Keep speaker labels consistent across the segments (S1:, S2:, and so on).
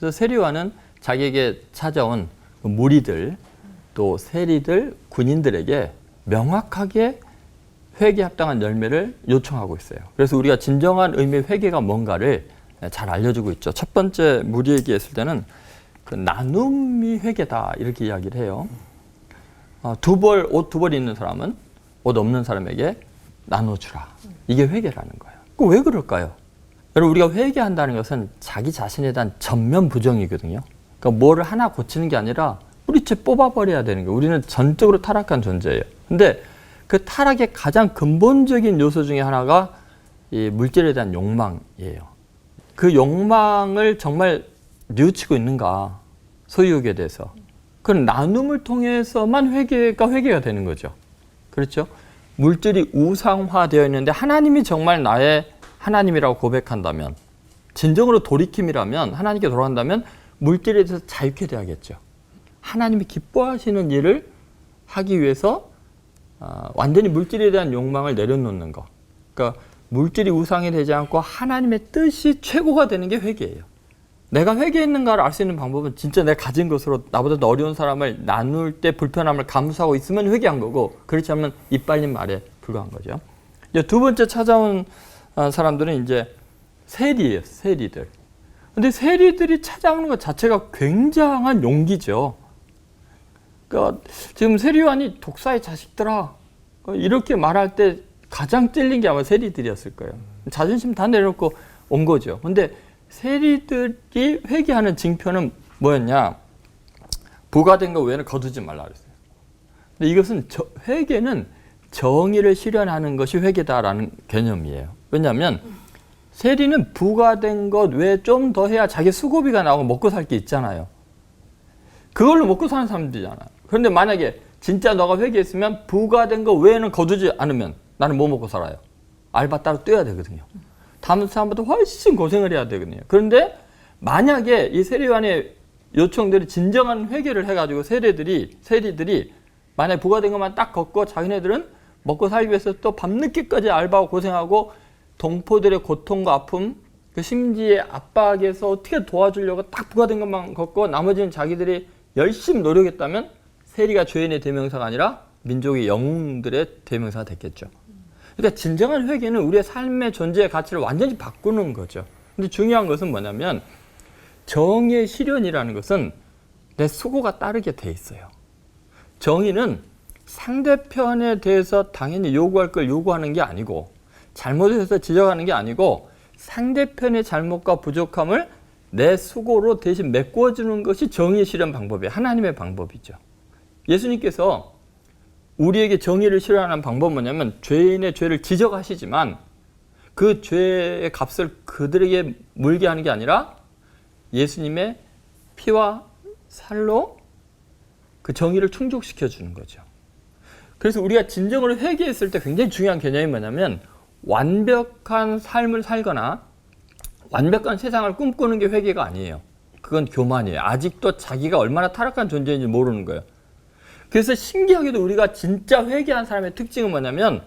S1: 그래서 세리와는 자기에게 찾아온 무리들, 또 세리들, 군인들에게 명확하게 회개에 합당한 열매를 요청하고 있어요. 그래서 우리가 진정한 의미의 회개가 뭔가를 잘 알려주고 있죠. 첫 번째 무리에게 했을 때는 그 나눔이 회개다 이렇게 이야기를 해요. 옷 두 벌 있는 사람은 옷 없는 사람에게 나눠주라. 이게 회개라는 거예요. 왜 그럴까요? 여러분, 우리가 회개한다는 것은 자기 자신에 대한 전면 부정이거든요. 그러니까 뭐를 하나 고치는 게 아니라 뿌리째 뽑아버려야 되는 거예요. 우리는 전적으로 타락한 존재예요. 근데 그 타락의 가장 근본적인 요소 중에 하나가 이 물질에 대한 욕망이에요. 그 욕망을 정말 뉘우치고 있는가, 소유욕에 대해서. 그건 나눔을 통해서만 회개가 되는 거죠. 그렇죠? 물질이 우상화되어 있는데 하나님이 정말 나의 하나님이라고 고백한다면, 진정으로 돌이킴이라면, 하나님께 돌아간다면 물질에 대해서 자유케 돼야겠죠. 하나님이 기뻐하시는 일을 하기 위해서 완전히 물질에 대한 욕망을 내려놓는 거. 그러니까 물질이 우상이 되지 않고 하나님의 뜻이 최고가 되는 게 회개예요. 내가 회개했는가를 알 수 있는 방법은 진짜 내가 가진 것으로 나보다 더 어려운 사람을 나눌 때 불편함을 감수하고 있으면 회개한 거고, 그렇지 않으면 입 발린 말에 불과한 거죠. 이제 두 번째 찾아온 사람들은 이제 세리예요. 세리들. 근데 세리들이 찾아오는 것 자체가 굉장한 용기죠. 그러니까 지금 세리요한이 독사의 자식들아 이렇게 말할 때 가장 찔린 게 아마 세리들이었을 거예요. 자존심 다 내려놓고 온 거죠. 근데 세리들이 회개하는 징표는 뭐였냐? 부과된 거 외에는 거두지 말라 그랬어요. 근데 이것은 회개는 정의를 실현하는 것이 회개다라는 개념이에요. 왜냐하면 세리는 부과된 것 외에 좀 더 해야 자기 수고비가 나오고 먹고 살 게 있잖아요. 그걸로 먹고 사는 사람들이잖아요. 그런데 만약에 진짜 너가 회개했으면 부과된 거 외에는 거두지 않으면 나는 뭐 먹고 살아요? 알바 따로 뛰어야 되거든요. 다른 사람보다 훨씬 고생을 해야 되거든요. 그런데 만약에 이 세리요한의 요청들이 진정한 회개를 해가지고 세리들이 만약에 부과된 것만 딱 걷고 자기네들은 먹고 살기 위해서 또 밤늦게까지 알바하고 고생하고 동포들의 고통과 아픔, 그 심지의 압박에서 어떻게 도와주려고 딱 부과된 것만 걷고 나머지는 자기들이 열심히 노력했다면 세리가 죄인의 대명사가 아니라 민족의 영웅들의 대명사가 됐겠죠. 그러니까 진정한 회개는 우리의 삶의 존재의 가치를 완전히 바꾸는 거죠. 근데 중요한 것은 뭐냐면 정의의 실현이라는 것은 내 수고가 따르게 돼 있어요. 정의는 상대편에 대해서 당연히 요구할 걸 요구하는 게 아니고 잘못해서 지적하는 게 아니고 상대편의 잘못과 부족함을 내 수고로 대신 메꿔주는 것이 정의의 실현 방법이에요. 하나님의 방법이죠. 예수님께서 우리에게 정의를 실현하는 방법은 뭐냐면 죄인의 죄를 지적하시지만 그 죄의 값을 그들에게 물게 하는 게 아니라 예수님의 피와 살로 그 정의를 충족시켜 주는 거죠. 그래서 우리가 진정으로 회개했을 때 굉장히 중요한 개념이 뭐냐면 완벽한 삶을 살거나 완벽한 세상을 꿈꾸는 게 회개가 아니에요. 그건 교만이에요. 아직도 자기가 얼마나 타락한 존재인지 모르는 거예요. 그래서 신기하게도 우리가 진짜 회개한 사람의 특징은 뭐냐면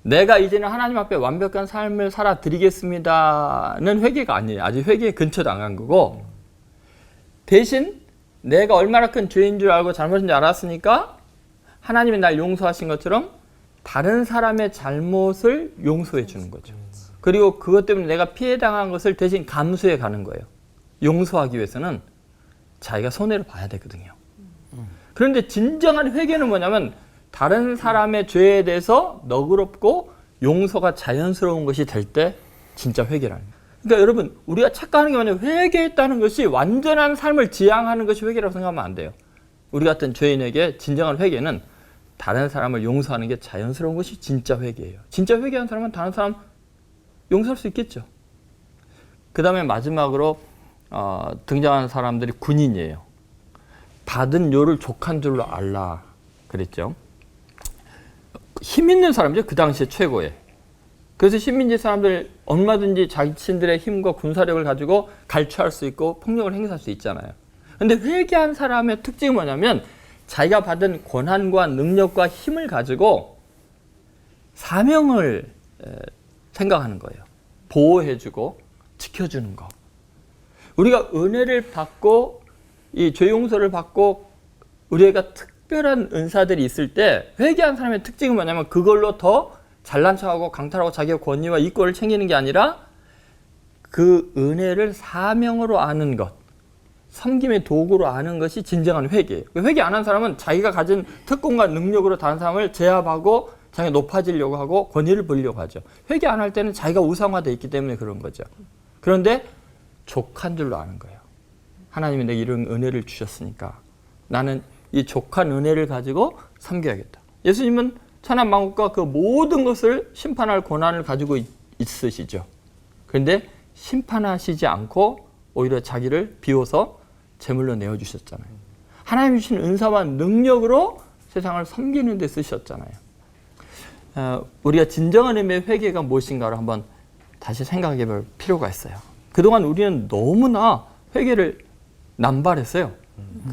S1: 내가 이제는 하나님 앞에 완벽한 삶을 살아드리겠습니다는 회개가 아니에요. 아직 회개의 근처도 안 간 거고 대신 내가 얼마나 큰 죄인 줄 알고 잘못인 줄 알았으니까 하나님이 날 용서하신 것처럼 다른 사람의 잘못을 용서해 주는 거죠. 그리고 그것 때문에 내가 피해당한 것을 대신 감수해 가는 거예요. 용서하기 위해서는 자기가 손해를 봐야 되거든요. 그런데 진정한 회개는 뭐냐면 다른 사람의 죄에 대해서 너그럽고 용서가 자연스러운 것이 될 때 진짜 회개라는 거예요. 그러니까 여러분 우리가 착각하는 게 뭐냐면 회개했다는 것이 완전한 삶을 지향하는 것이 회개라고 생각하면 안 돼요. 우리 같은 죄인에게 진정한 회개는 다른 사람을 용서하는 게 자연스러운 것이 진짜 회개예요. 진짜 회개한 사람은 다른 사람 용서할 수 있겠죠. 그 다음에 마지막으로 등장하는 사람들이 군인이에요. 받은 요를 족한 줄로 알라 그랬죠. 힘 있는 사람이죠. 그 당시에 최고의. 그래서 식민지 사람들 얼마든지 자신들의 힘과 군사력을 가지고 갈취할 수 있고 폭력을 행사할 수 있잖아요. 근데 회개한 사람의 특징이 뭐냐면 자기가 받은 권한과 능력과 힘을 가지고 사명을 생각하는 거예요. 보호해주고 지켜주는 거. 우리가 은혜를 받고 이 죄 용서를 받고 우리가 특별한 은사들이 있을 때 회개한 사람의 특징은 뭐냐면 그걸로 더 잘난 척하고 강탈하고 자기의 권위와 이권을 챙기는 게 아니라 그 은혜를 사명으로 아는 것, 섬김의 도구로 아는 것이 진정한 회개예요. 회개 안 한 사람은 자기가 가진 특권과 능력으로 다른 사람을 제압하고 자기가 높아지려고 하고 권위를 부리려고 하죠. 회개 안 할 때는 자기가 우상화되어 있기 때문에 그런 거죠. 그런데 족한 줄로 아는 거예요. 하나님이 내게 이런 은혜를 주셨으니까 나는 이 족한 은혜를 가지고 섬겨야겠다. 예수님은 천한 만국과 그 모든 것을 심판할 권한을 가지고 있으시죠. 그런데 심판하시지 않고 오히려 자기를 비워서 제물로 내어주셨잖아요. 하나님 주신 은사와 능력으로 세상을 섬기는 데 쓰셨잖아요. 우리가 진정한 의미의 회개가 무엇인가를 한번 다시 생각해 볼 필요가 있어요. 그동안 우리는 너무나 회개를 남발했어요.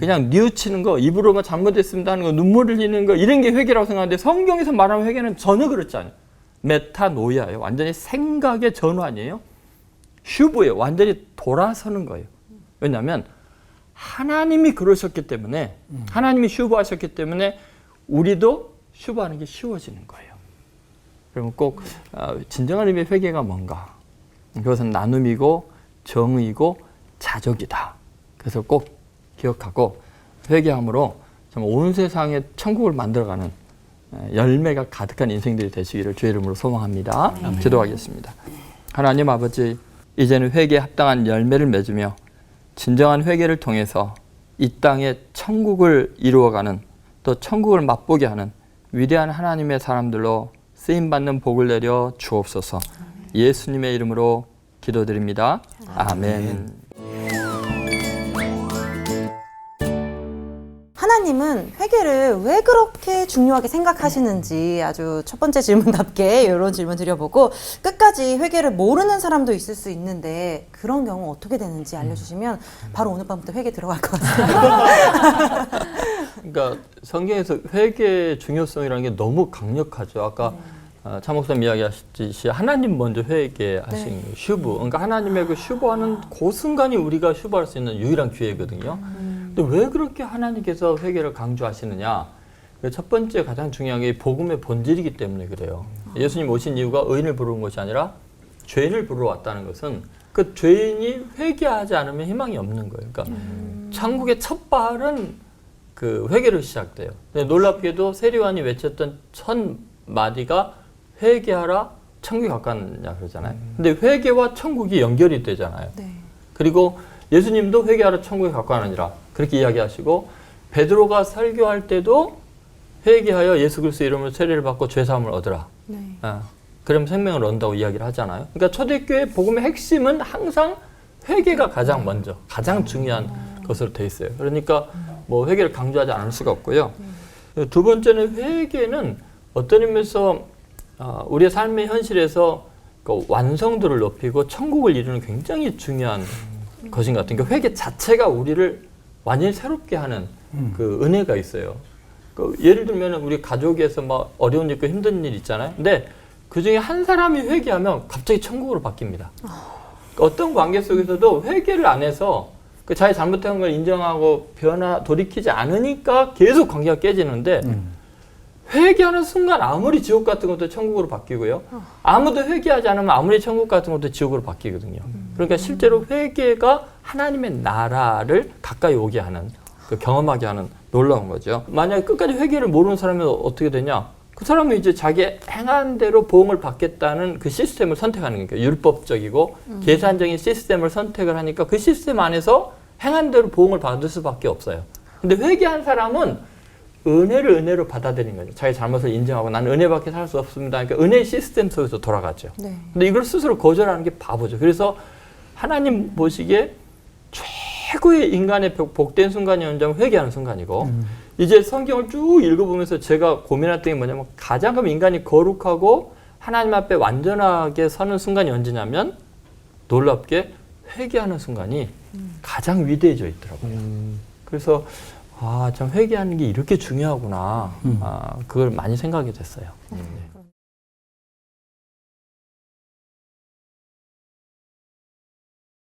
S1: 그냥 뉘우치는 거, 입으로만 잘못했습니다 하는 거, 눈물 흘리는 거, 이런 게 회개라고 생각하는데 성경에서 말하는 회개는 전혀 그렇지 않아요. 메타노이아예요. 완전히 생각의 전환이에요. 슈브예요. 완전히 돌아서는 거예요. 왜냐하면 하나님이 그러셨기 때문에, 하나님이 슈브하셨기 때문에 우리도 슈브하는 게 쉬워지는 거예요. 그러면 꼭 진정한 의미의 회개가 뭔가? 그것은 나눔이고 정의이고 자족이다. 그래서 꼭 기억하고 회개함으로 정말 온 세상에 천국을 만들어가는 열매가 가득한 인생들이 되시기를 주의 이름으로 소망합니다. 기도하겠습니다. 하나님 아버지, 이제는 회개에 합당한 열매를 맺으며 진정한 회개를 통해서 이 땅에 천국을 이루어가는, 또 천국을 맛보게 하는 위대한 하나님의 사람들로 쓰임받는 복을 내려 주옵소서. 예수님의 이름으로 기도드립니다. 아멘.
S2: 하나님은 회개를 왜 그렇게 중요하게 생각하시는지 아주 첫 번째 질문답게 이런 질문 드려보고, 끝까지 회개를 모르는 사람도 있을 수 있는데 그런 경우 어떻게 되는지 알려주시면 바로 오늘 밤부터 회개 들어갈 것 같아요.
S1: 그러니까 성경에서 회개의 중요성이라는 게 너무 강력하죠. 아까 차 목사님 이야기하셨듯이 하나님 먼저 회개하신 슈브. 그러니까 하나님의 그 슈브하는 그 순간이 우리가 슈브할 수 있는 유일한 기회거든요. 근데 왜 그렇게 하나님께서 회개를 강조하시느냐? 첫 번째 가장 중요한 게 복음의 본질이기 때문에 그래요. 예수님 오신 이유가 의인을 부르는 것이 아니라 죄인을 부르러 왔다는 것은 그 죄인이 회개하지 않으면 희망이 없는 거예요. 그러니까 천국의 첫 발은 그 회개로 시작돼요. 근데 놀랍게도 세리완이 외쳤던 첫 마디가 회개하라, 천국이 가까웠냐 그러잖아요. 근데 회개와 천국이 연결이 되잖아요.
S2: 네.
S1: 그리고 예수님도 회개하라, 천국이 가까우니라 그렇게 이야기하시고, 베드로가 설교할 때도 회개하여 예수 그리스도 이름으로 세례를 받고 죄 사함을 얻으라.
S2: 네.
S1: 그럼 생명을 얻는다고 이야기를 하잖아요. 그러니까 초대교회 복음의 핵심은 항상 회개가 가장 먼저, 가장 중요한 것으로 돼 있어요. 그러니까 뭐 회개를 강조하지 않을 수가 없고요. 두 번째는 회개는 어떤 의미에서 우리의 삶의 현실에서 그 완성도를 높이고 천국을 이루는 굉장히 중요한 것인 것 같아요. 그러니까 회개 자체가 우리를 완전히 새롭게 하는 그 은혜가 있어요. 그 예를 들면 우리 가족에서 막 어려운 일 있고 힘든 일 있잖아요. 근데 그 중에 한 사람이 회개하면 갑자기 천국으로 바뀝니다. 어떤 관계 속에서도 회개를 안 해서 그 자기 잘못한 걸 인정하고 돌이키지 않으니까 계속 관계가 깨지는데, 회개하는 순간 아무리 지옥 같은 것도 천국으로 바뀌고요. 아무도 회개하지 않으면 아무리 천국 같은 것도 지옥으로 바뀌거든요. 그러니까 실제로 회개가 하나님의 나라를 가까이 오게 하는, 그 경험하게 하는 놀라운 거죠. 만약에 끝까지 회개를 모르는 사람은 어떻게 되냐? 그 사람은 이제 자기 행한 대로 보응을 받겠다는 그 시스템을 선택하는 거예요. 율법적이고 계산적인 시스템을 선택을 하니까 그 시스템 안에서 행한 대로 보응을 받을 수밖에 없어요. 근데 회개한 사람은 은혜를 은혜로 받아들이는 거죠. 자기 잘못을 인정하고 나는 은혜밖에 살 수 없습니다. 그러니까 은혜의 시스템 속에서 돌아가죠.
S2: 네.
S1: 근데 이걸 스스로 거절하는 게 바보죠. 그래서 하나님 보시기에 최고의 인간의 복된 순간이 언제면 회개하는 순간이고, 이제 성경을 쭉 읽어보면서 제가 고민했던 게 뭐냐면, 가장 그럼 인간이 거룩하고 하나님 앞에 완전하게 서는 순간이 언제냐면 놀랍게 회개하는 순간이 가장 위대해져 있더라고요. 그래서 참 회개하는 게 이렇게 중요하구나. 그걸 많이 생각이 됐어요.